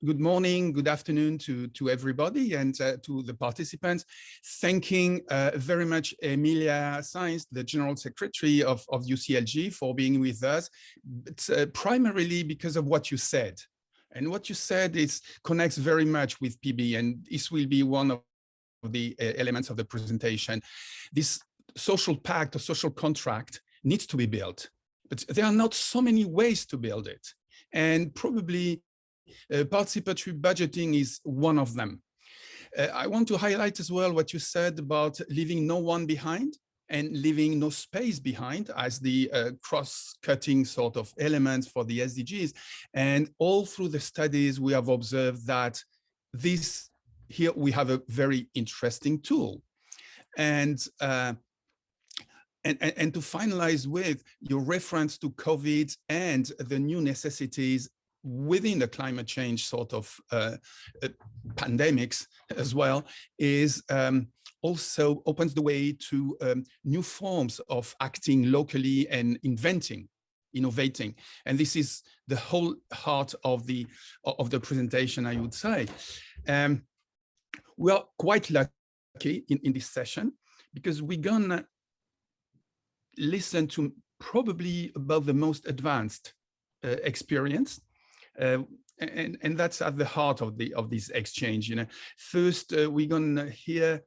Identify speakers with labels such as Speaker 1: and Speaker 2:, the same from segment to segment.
Speaker 1: good morning, good afternoon to everybody and to the participants. Thanking very much Emilia Sainz, the General Secretary of UCLG, for being with us, but primarily because of what you said. And what you said connects very much with PB, and this will be one of the elements of the presentation. This social pact or social contract needs to be built, but there are not so many ways to build it. And probably participatory budgeting is one of them. I want to highlight as well what you said about leaving no one behind and leaving no space behind as the cross-cutting sort of elements for the SDGs. And all through the studies, we have observed that here we have a very interesting tool. And to finalize with your reference to COVID and the new necessities within the climate change sort of pandemics as well, is also opens the way to new forms of acting locally and innovating. And this is the whole heart of the presentation, I would say. We are quite lucky in this session because we're gonna listen to probably about the most advanced experience. And that's at the heart of this exchange. First, we're gonna hear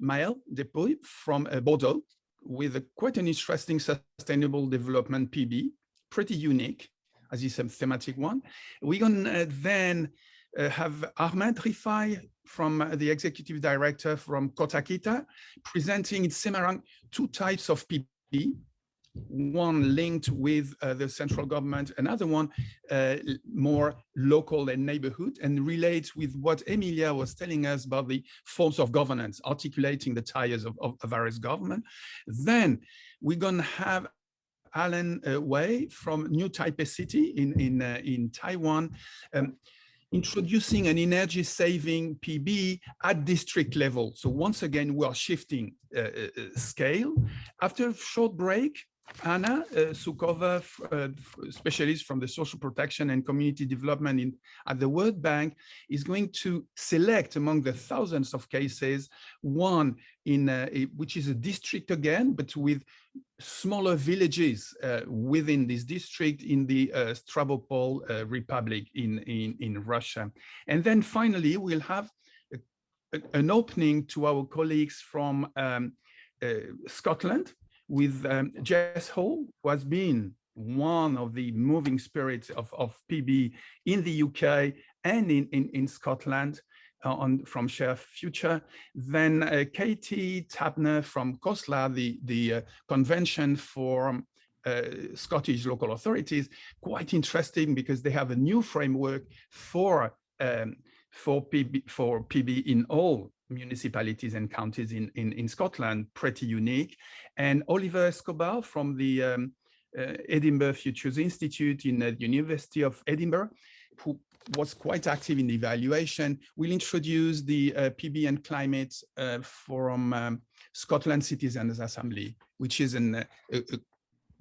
Speaker 1: Maël Despoy from Bordeaux with quite an interesting sustainable development PB, pretty unique as is a thematic one. We're gonna then have Ahmed Rifai from the executive director from Kota Kita, presenting in Semarang two types of PB. One linked with the central government, another one more local and neighborhood, and relates with what Emilia was telling us about the forms of governance, articulating the ties of various government. Then we're going to have Alan Wei from New Taipei City in Taiwan, introducing an energy saving PB at district level. So once again, we are shifting scale. After a short break, Anna Sukova, specialist from the social protection and community development at the World Bank, is going to select among the thousands of cases one which is a district again, but with smaller villages within this district in the Stavropol Republic in Russia. And then finally, we'll have an opening to our colleagues from Scotland, with Jess Hall, who has been one of the moving spirits of PB in the UK and in Scotland from Share Future. Then Katie Tabner from COSLA, the Convention for Scottish Local Authorities, quite interesting because they have a new framework for PB in all municipalities and counties in Scotland, pretty unique. And Oliver Escobar from the Edinburgh Futures Institute in the University of Edinburgh, who was quite active in the evaluation, will introduce the PB and climate from Scotland Citizens Assembly, which is a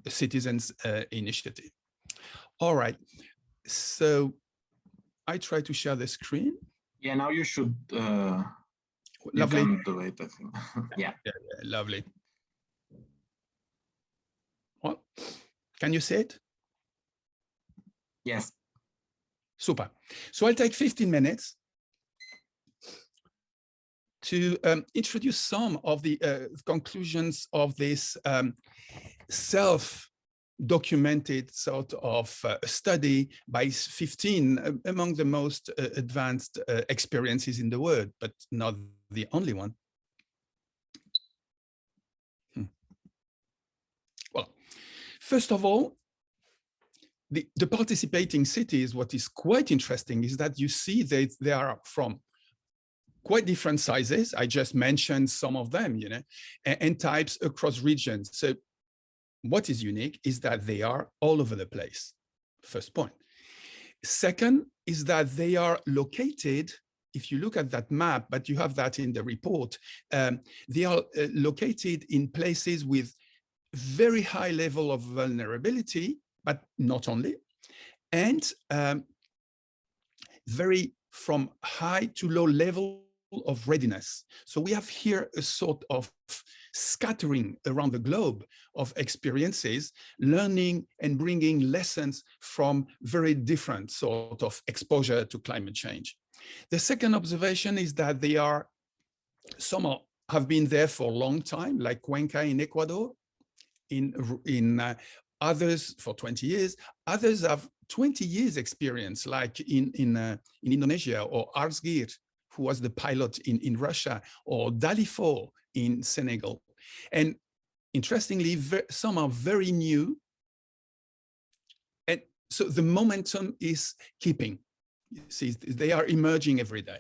Speaker 1: citizens initiative. All right, so I try to share the screen.
Speaker 2: Yeah, now you should
Speaker 1: lovely.
Speaker 2: You can do it, I think. Yeah.
Speaker 1: Lovely. Well, can you see it?
Speaker 2: Yes.
Speaker 1: Super. So I'll take 15 minutes to introduce some of the conclusions of this self-documented sort of study by 15 among the most advanced experiences in the world, but not the only one. Well, first of all, the participating cities, what is quite interesting is that you see that they are from quite different sizes. I just mentioned some of them, and types across regions. So what is unique is that they are all over the place, first point. Second is that they are located, if you look at that map, but you have that in the report, they are located in places with very high level of vulnerability, but not only, and vary from high to low level of readiness. So we have here a sort of scattering around the globe of experiences, learning and bringing lessons from very different sort of exposure to climate change. The second observation is that some have been there for a long time, like Cuenca in Ecuador, others for 20 years, others have 20 years experience, like in Indonesia, or Arsgir, who was the pilot in Russia, or Dalifort in Senegal. And interestingly, some are very new. And so the momentum is keeping. You see, they are emerging every day.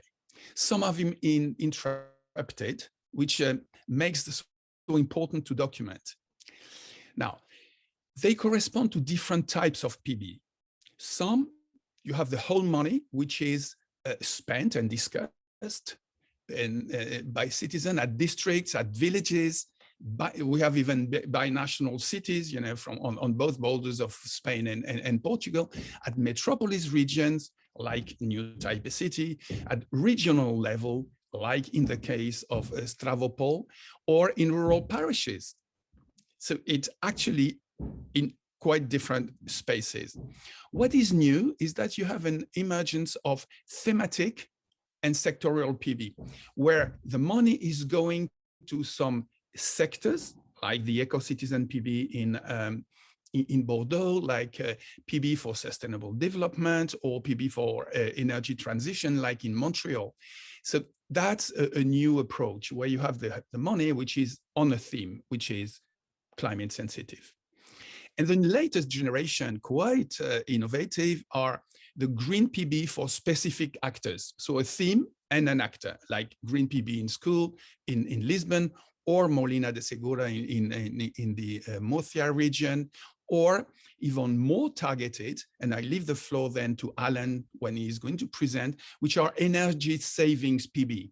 Speaker 1: Some have been interrupted, which makes this so important to document. Now, they correspond to different types of PB. Some, you have the whole money, which is spent and discussed by citizens at districts, at villages. We have even binational cities, you know, on both borders of Spain and Portugal, at metropolis regions, like New Taipei City, at regional level, like in the case of Stavropol, or in rural parishes. So it's actually in quite different spaces. What is new is that you have an emergence of thematic and sectorial PB, where the money is going to some sectors, like the eco-citizen PB in Bordeaux, like PB for sustainable development, or PB for energy transition, like in Montreal. So that's a new approach, where you have the money, which is on a theme, which is climate sensitive. And the latest generation, quite innovative, are the green PB for specific actors. So a theme and an actor, like green PB in school in Lisbon, or Molina de Segura in the Murcia region, or even more targeted, and I leave the floor then to Alan when he's going to present, which are energy savings PB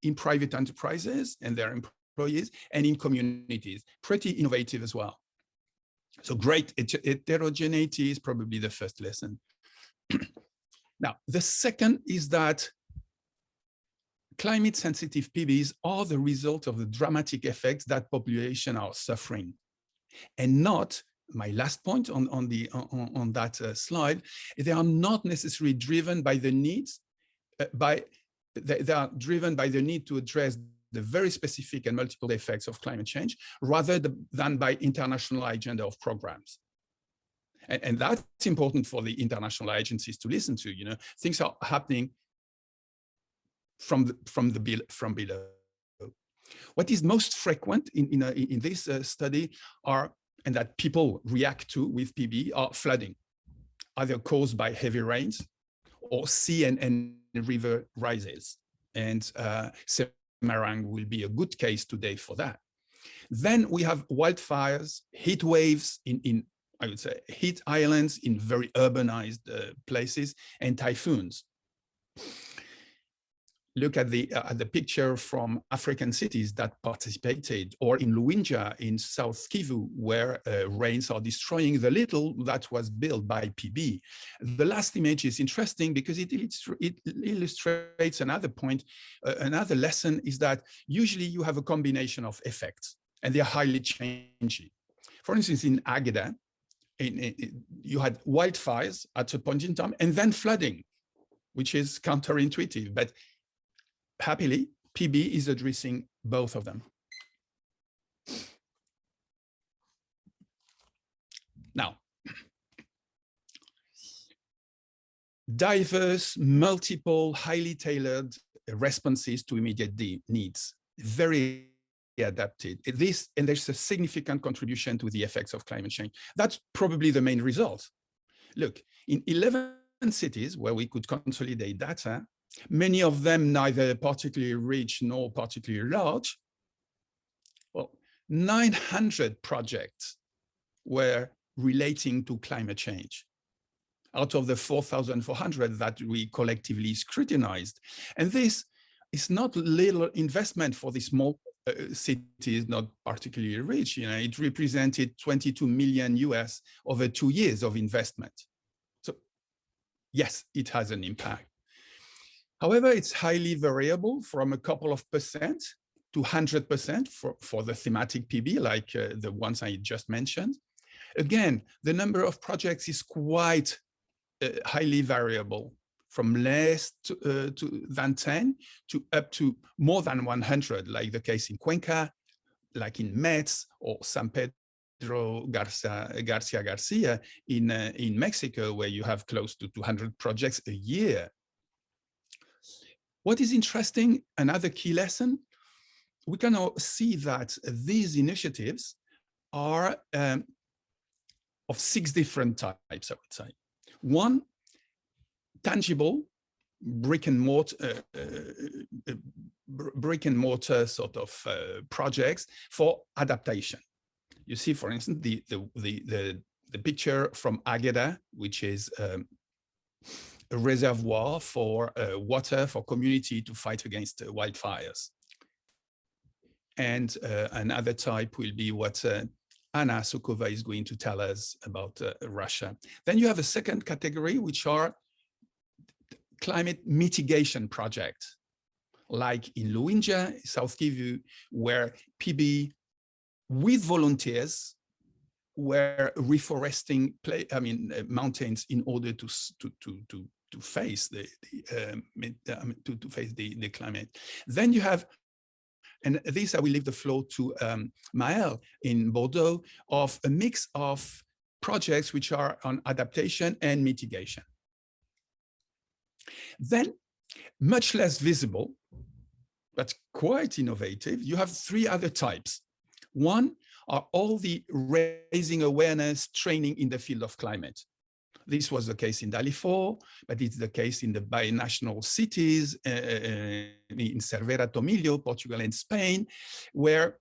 Speaker 1: in private enterprises and their employees, and in communities. Pretty innovative as well. So great heterogeneity is probably the first lesson. Now, the second is that climate sensitive PBs are the result of the dramatic effects that population are suffering, and not, my last point on that slide, they are not necessarily driven by the needs, they are driven by the need to address the very specific and multiple effects of climate change, rather than by international agenda of programs. And that's important for the international agencies to listen to. You know, things are happening from below. What is most frequent in this study are, and that people react to with PB, are flooding, either caused by heavy rains or sea and river rises. And Semarang will be a good case today for that. Then we have wildfires, heat waves I would say, heat islands in very urbanized places, and typhoons. Look at the picture from African cities that participated, or in Luinja in South Kivu, where rains are destroying the little that was built by PB. The last image is interesting because it illustrates another point. Another lesson is that usually you have a combination of effects, and they are highly changing. For instance, in Agda, you had wildfires at a point in time, and then flooding, which is counterintuitive, but happily, PB is addressing both of them. Now, diverse, multiple, highly tailored responses to immediate needs, very adapted. And there's a significant contribution to the effects of climate change. That's probably the main result. Look, in 11 cities where we could consolidate data, many of them neither particularly rich nor particularly large, well, 900 projects were relating to climate change out of the 4,400 that we collectively scrutinized. And this is not little investment for the small cities, not particularly rich. You know, it represented 22 million US over 2 years of investment. So yes, it has an impact. However, it's highly variable from a couple of percent to 100% for the thematic PB, like the ones I just mentioned. Again, the number of projects is quite highly variable, from less than 10 to up to more than 100, like the case in Cuenca, like in Metz or San Pedro Garcia in Mexico, where you have close to 200 projects a year. What is interesting, another key lesson, we can see that these initiatives are of 6 different types, I would say. One, tangible, brick and mortar sort of projects for adaptation. You see, for instance, the picture from Águeda, which is a reservoir for water for community to fight against wildfires. And another type will be what Anna Sokova is going to tell us about Russia. Then you have a second category, which are climate mitigation projects, like in Luinja, South Kivu, where PB with volunteers were reforesting mountains in order to face the climate. Then you have, and this I will leave the floor to Maël in Bordeaux, of a mix of projects which are on adaptation and mitigation. Then, much less visible, but quite innovative, you have 3 other types. One are all the raising awareness training in the field of climate. This was the case in Dalifort, but it's the case in the binational cities, in Cervera, Tomillo, Portugal and Spain, where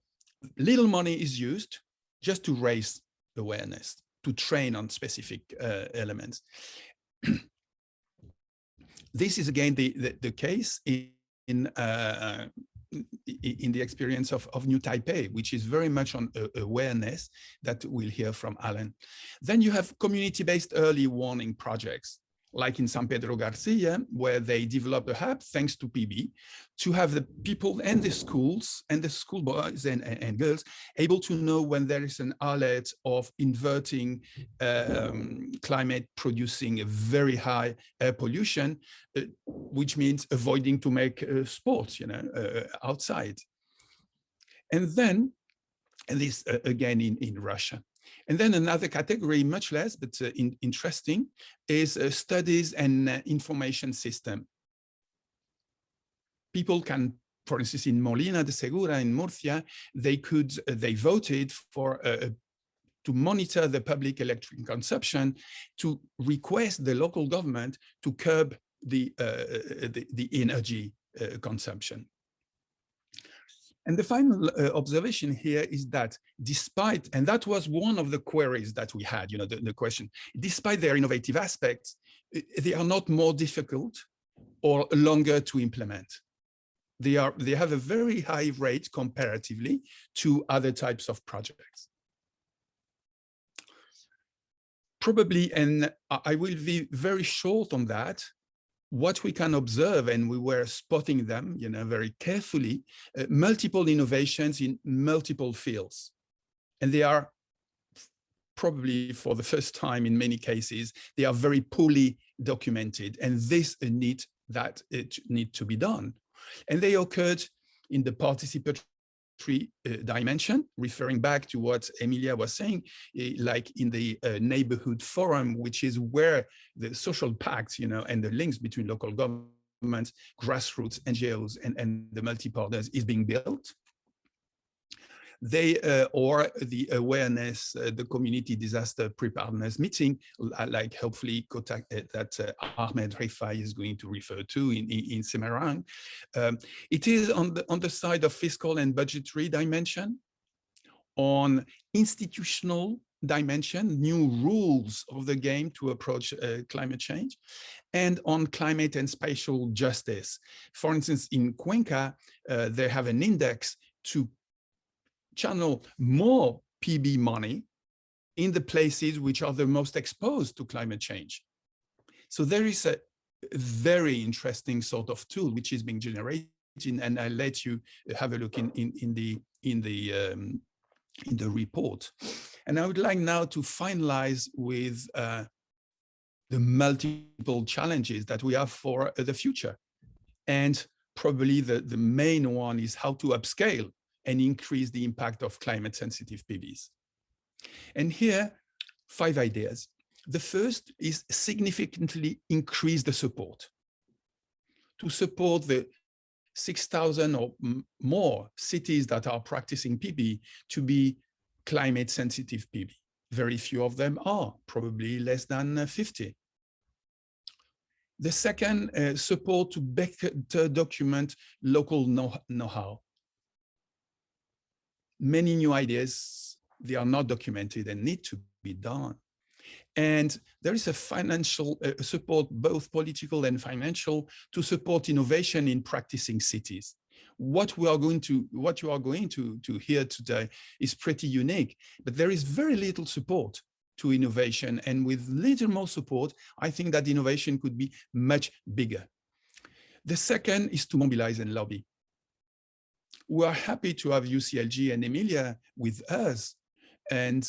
Speaker 1: little money is used just to raise awareness, to train on specific elements. This is again the case in the experience of New Taipei, which is very much on awareness that we'll hear from Alan. Then you have community-based early warning projects, like in San Pedro Garcia, where they developed a hub, thanks to PB, to have the people and the schools and the school boys and girls able to know when there is an alert of inverting climate producing a very high air pollution, which means avoiding to make sports, outside. And then, and this again in Russia. And then another category, much less, but interesting, is studies and information system. People can, for instance, in Molina de Segura in Murcia, they voted for to monitor the public electric consumption, to request the local government to curb the energy consumption. And the final observation here is that despite, and that was one of the queries that we had, the question, despite their innovative aspects, they are not more difficult or longer to implement. They have a very high rate comparatively to other types of projects. Probably, and I will be very short on that, what we can observe, and we were spotting them, very carefully, multiple innovations in multiple fields. And they are probably for the first time in many cases, they are very poorly documented, and this need to be done. And they occurred in the participatory dimension, referring back to what Emilia was saying, like in the neighborhood forum, which is where the social pacts, and the links between local governments, grassroots, NGOs, and the multi-partners is being built. They, or the awareness, the community disaster preparedness meeting, like hopefully that Ahmed Rifai is going to refer to in Semarang. It is on the side of fiscal and budgetary dimension, on institutional dimension, new rules of the game to approach climate change, and on climate and spatial justice. For instance, in Cuenca, they have an index to channel more PB money in the places which are the most exposed to climate change. So there is a very interesting sort of tool which is being generated, and I'll let you have a look in the report. And I would like now to finalize with the multiple challenges that we have for the future. And probably the main one is how to upscale and increase the impact of climate sensitive PVs. And here, 5 ideas. The first is significantly increase the support. To support the 6,000 or more cities that are practicing PV to be climate sensitive PV. Very few of them are, probably less than 50. The second, support to better document local know-how. Many new ideas, they are not documented and need to be done. And there is a financial support, both political and financial, to support innovation in practicing cities. What you are going to hear today is pretty unique, but there is very little support to innovation. And with little more support, I think that innovation could be much bigger. The second is to mobilize and lobby. We are happy to have UCLG and Emilia with us. And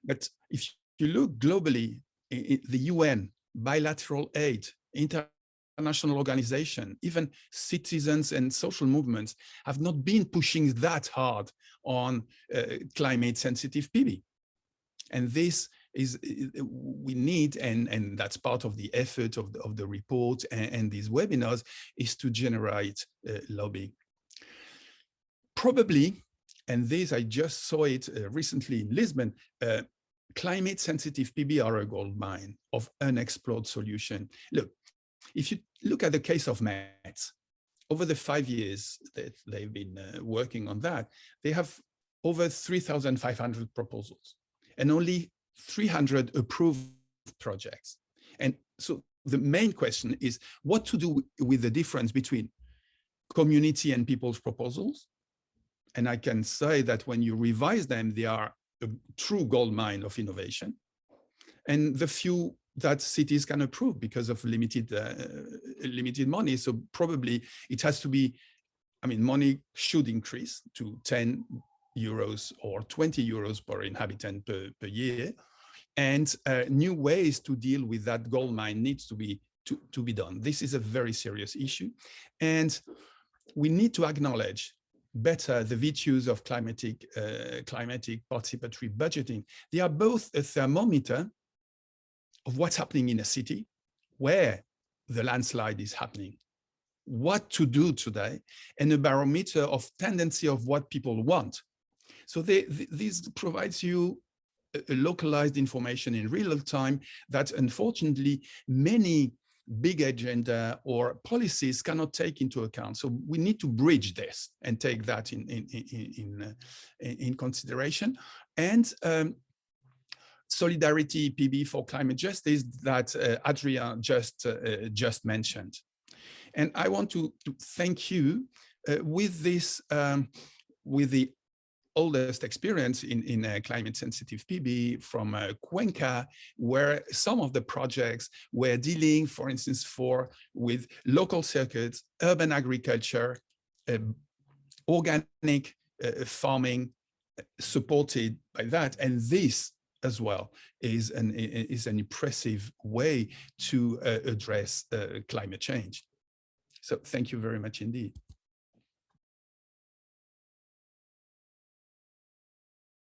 Speaker 1: but if you look globally, the UN, bilateral aid, international organization, even citizens and social movements have not been pushing that hard on climate sensitive PV. And this is, we need, and that's part of the effort of the report and these webinars, is to generate lobbying. Probably, and this I just saw it recently in Lisbon, climate sensitive PV are a gold mine of unexplored solution. Look, if you look at the case of Metz, over the 5 years that they've been working on that, they have over 3,500 proposals and only 300 approved projects. And so the main question is what to do with the difference between community and people's proposals. And I can say that when you revise them, they are a true gold mine of innovation, and the few that cities can approve because of limited money. So probably it has to be, I mean, money should increase to 10 euros or 20 euros per inhabitant per year. And new ways to deal with that gold mine needs to be done. This is a very serious issue. And we need to acknowledge better the virtues of climatic participatory budgeting. They are both a thermometer of what's happening in a city, where the landslide is happening, what to do today, and a barometer of tendency of what people want. So this provides you a localized information in real time that unfortunately many big agenda or policies cannot take into account. So we need to bridge this and take that in consideration. And solidarity PB for climate justice that Adrien just mentioned. And I want to thank you with this, with the oldest experience in climate sensitive PB from Cuenca, where some of the projects were dealing, for instance, with local circuits, urban agriculture, organic farming, supported by that. And this as well is an impressive way to address climate change. So thank you very much indeed.